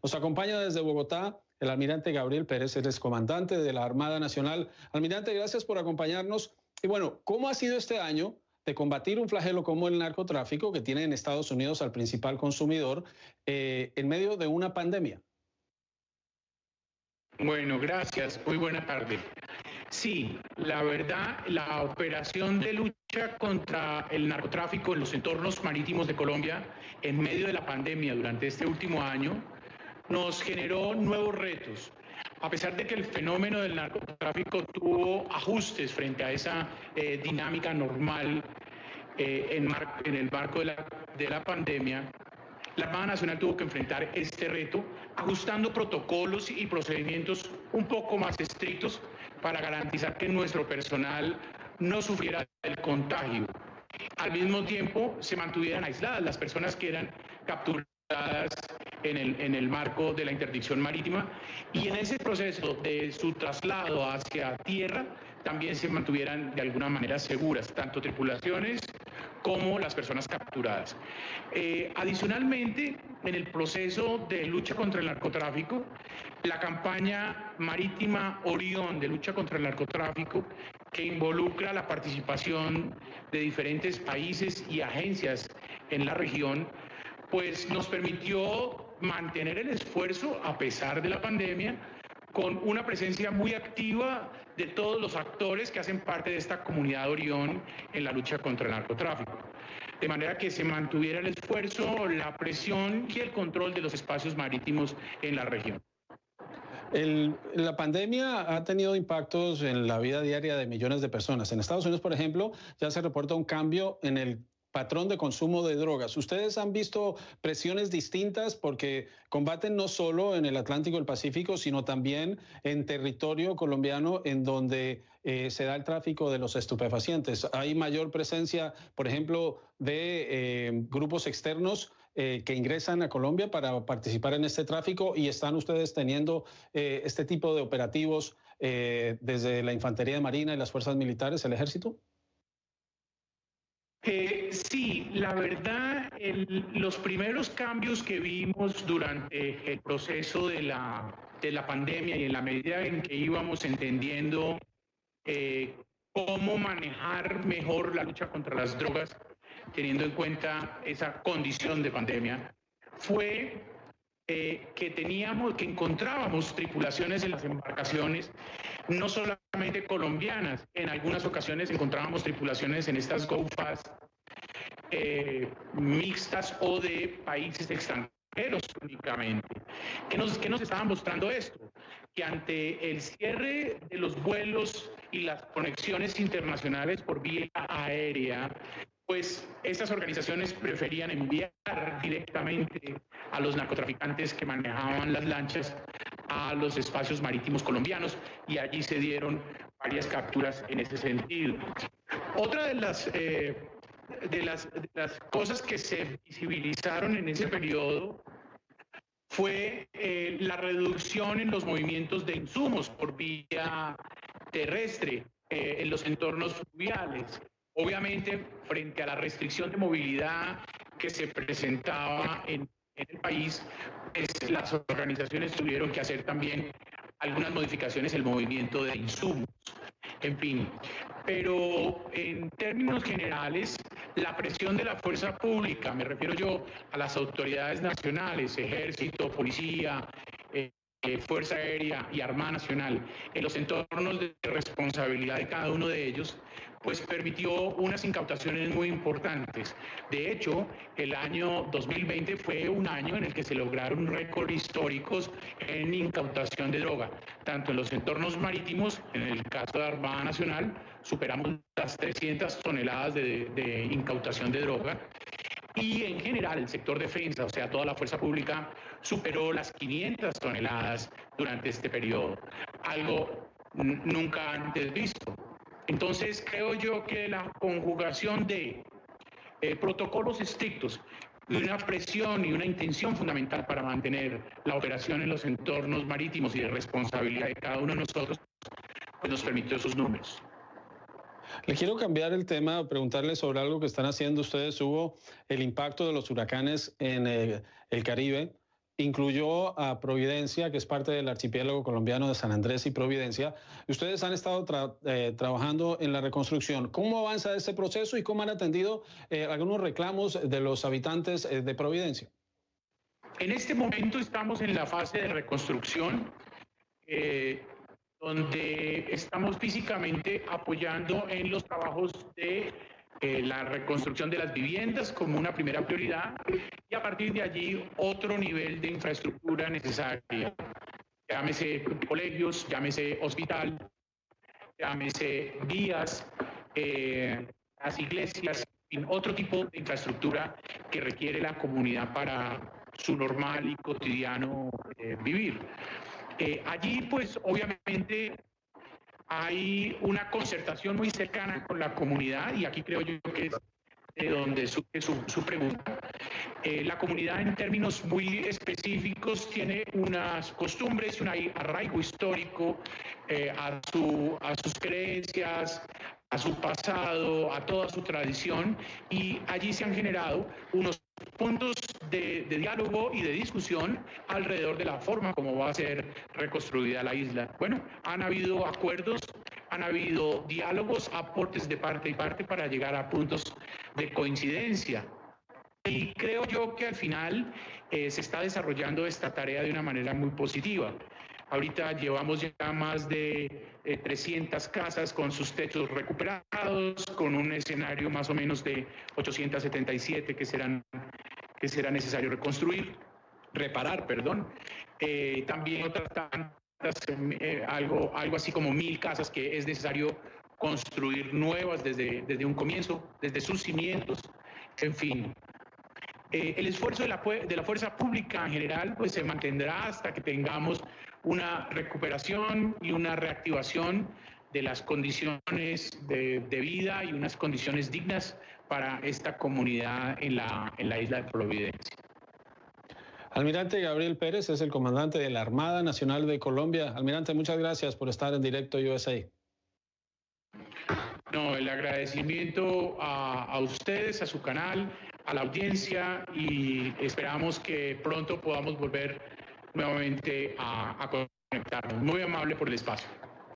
Nos acompaña desde Bogotá el almirante Gabriel Pérez, él es comandante de la Armada Nacional. Almirante, gracias por acompañarnos. Y bueno, ¿cómo ha sido este año de combatir un flagelo como el narcotráfico, que tiene en Estados Unidos al principal consumidor, en medio de una pandemia? Bueno, gracias. Muy buena tarde. Sí, la verdad, la operación de lucha contra el narcotráfico en los entornos marítimos de Colombia en medio de la pandemia durante este último año nos generó nuevos retos. A pesar de que el fenómeno del narcotráfico tuvo ajustes frente a esa dinámica normal en el marco de la pandemia, la Armada Nacional tuvo que enfrentar este reto ajustando protocolos y procedimientos un poco más estrictos para garantizar que nuestro personal no sufriera el contagio. Al mismo tiempo, se mantuvieran aisladas las personas que eran capturadas en el marco de la interdicción marítima, y en ese proceso de su traslado hacia tierra también se mantuvieran de alguna manera seguras, tanto tripulaciones como las personas capturadas. Adicionalmente, en el proceso de lucha contra el narcotráfico, la campaña marítima Orión de lucha contra el narcotráfico, que involucra la participación de diferentes países y agencias en la región, pues nos permitió mantener el esfuerzo a pesar de la pandemia, con una presencia muy activa de todos los actores que hacen parte de esta comunidad Orión en la lucha contra el narcotráfico. De manera que se mantuviera el esfuerzo, la presión y el control de los espacios marítimos en la región. La pandemia ha tenido impactos en la vida diaria de millones de personas. En Estados Unidos, por ejemplo, ya se reporta un cambio en el patrón de consumo de drogas. ¿Ustedes han visto presiones distintas porque combaten no solo en el Atlántico y el Pacífico, sino también en territorio colombiano en donde se da el tráfico de los estupefacientes? ¿Hay mayor presencia, por ejemplo, de grupos externos que ingresan a Colombia para participar en este tráfico, y están ustedes teniendo este tipo de operativos desde la Infantería de Marina y las Fuerzas Militares, el Ejército? Sí, la verdad, los primeros cambios que vimos durante el proceso de la pandemia y en la medida en que íbamos entendiendo cómo manejar mejor la lucha contra las drogas, teniendo en cuenta esa condición de pandemia, fue que encontrábamos tripulaciones en las embarcaciones, no solamente colombianas, en algunas ocasiones encontrábamos tripulaciones en estas GoFast mixtas o de países extranjeros únicamente. ¿Qué nos estaban mostrando esto? Que ante el cierre de los vuelos y las conexiones internacionales por vía aérea, pues estas organizaciones preferían enviar directamente a los narcotraficantes que manejaban las lanchas a los espacios marítimos colombianos, y allí se dieron varias capturas en ese sentido. Otra de las cosas que se visibilizaron en ese periodo fue la reducción en los movimientos de insumos por vía terrestre en los entornos fluviales. Obviamente, frente a la restricción de movilidad que se presentaba en el país, pues, las organizaciones tuvieron que hacer también algunas modificaciones en el movimiento de insumos. En fin, pero en términos generales, la presión de la fuerza pública, me refiero yo a las autoridades nacionales, ejército, policía, Fuerza Aérea y Armada Nacional, en los entornos de responsabilidad de cada uno de ellos, pues permitió unas incautaciones muy importantes. De hecho, el año 2020 fue un año en el que se lograron récords históricos en incautación de droga, tanto en los entornos marítimos, en el caso de Armada Nacional, superamos las 300 toneladas de incautación de droga, y en general el sector defensa, o sea, toda la fuerza pública, superó las 500 toneladas durante este periodo, algo nunca antes visto. Entonces, creo yo que la conjugación de protocolos estrictos y una presión y una intención fundamental para mantener la operación en los entornos marítimos y de responsabilidad de cada uno de nosotros, pues nos permitió esos números. Le quiero cambiar el tema, preguntarle sobre algo que están haciendo ustedes. Hubo el impacto de los huracanes en el Caribe, incluyó a Providencia, que es parte del archipiélago colombiano de San Andrés y Providencia. Ustedes han estado trabajando en la reconstrucción. ¿Cómo avanza ese proceso y cómo han atendido algunos reclamos de los habitantes de Providencia? En este momento estamos en la fase de reconstrucción, donde estamos físicamente apoyando en los trabajos de la reconstrucción de las viviendas como una primera prioridad y a partir de allí otro nivel de infraestructura necesaria, llámese colegios, llámese hospital, llámese vías, las iglesias, en otro tipo de infraestructura que requiere la comunidad para su normal y cotidiano vivir. Allí, pues, obviamente hay una concertación muy cercana con la comunidad y aquí creo yo que es de donde surge su pregunta. La comunidad en términos muy específicos tiene unas costumbres, un arraigo histórico a sus creencias, a su pasado, a toda su tradición y allí se han generado unos puntos de diálogo y de discusión alrededor de la forma como va a ser reconstruida la isla. Bueno, han habido acuerdos, han habido diálogos, aportes de parte y parte para llegar a puntos de coincidencia. Y creo yo que al final se está desarrollando esta tarea de una manera muy positiva. Ahorita llevamos ya más de 300 casas con sus techos recuperados, con un escenario más o menos de 877 que será necesario reparar. También otras tantas, algo así como 1000 casas que es necesario construir nuevas desde un comienzo, desde sus cimientos, en fin. El esfuerzo de la fuerza pública en general pues se mantendrá hasta que tengamos una recuperación y una reactivación de las condiciones de vida y unas condiciones dignas para esta comunidad en la isla de Providencia. Almirante Gabriel Pérez es el comandante de la Armada Nacional de Colombia. Almirante, muchas gracias por estar en Directo USA. No, el agradecimiento a ustedes, a su canal, a la audiencia y esperamos que pronto podamos volver nuevamente a conectarnos. Muy amable por el espacio.